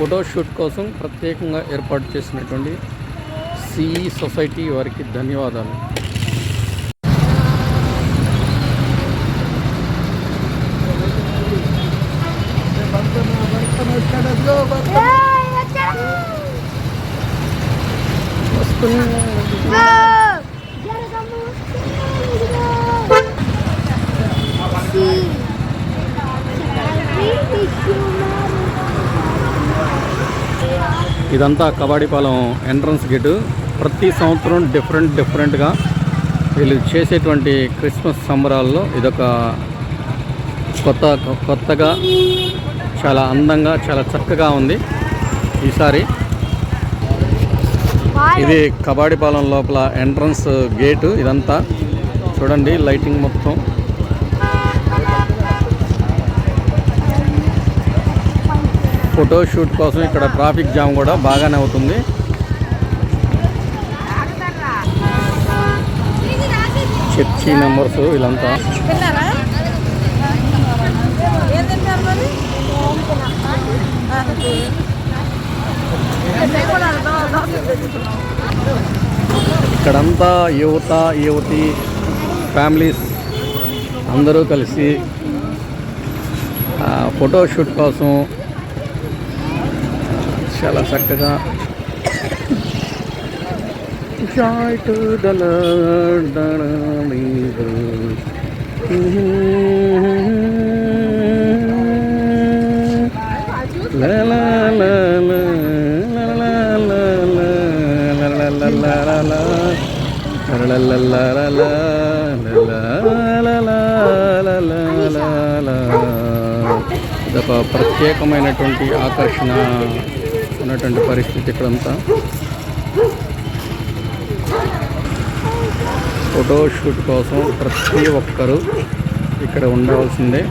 Photoshoot కోసం ప్రత్యేకంగా ఏర్పాటు చేసినటువంటి సిఈ సొసైటీ వారికి ధన్యవాదాలు. ఇదంతా కబాడిపాలెం ఎంట్రన్స్ గేటు. ప్రతి సంవత్సరం డిఫరెంట్గా వీళ్ళు చేసేటువంటి క్రిస్మస్ సంబరాల్లో ఇదొక కొత్తగా చాలా అందంగా చాలా చక్కగా ఉంది ఈసారి. ఇది కబాడిపాలెం లోపల ఎంట్రన్స్ గేటు. ఇదంతా చూడండి, లైటింగ్ మొత్తం. ఫోటోషూట్ కోసం ఇక్కడ ట్రాఫిక్ జామ్ కూడా బాగానే అవుతుంది. చర్చి మెంబర్స్ వీళ్ళంతా. ఇక్కడంతా యువతి ఫ్యామిలీస్ అందరూ కలిసి ఫోటోషూట్ కోసం చాలా చక్కగా joy to the Lord, la la la la la la la la la la la. ఇదొక ప్రత్యేకమైనటువంటి ఆకర్షణ ఉన్నటువంటి పరిస్థితి ఇక్కడంతా. ఫోటోషూట్ కోసం ప్రతి ఒక్కరూ ఇక్కడ ఉండవలసిందే.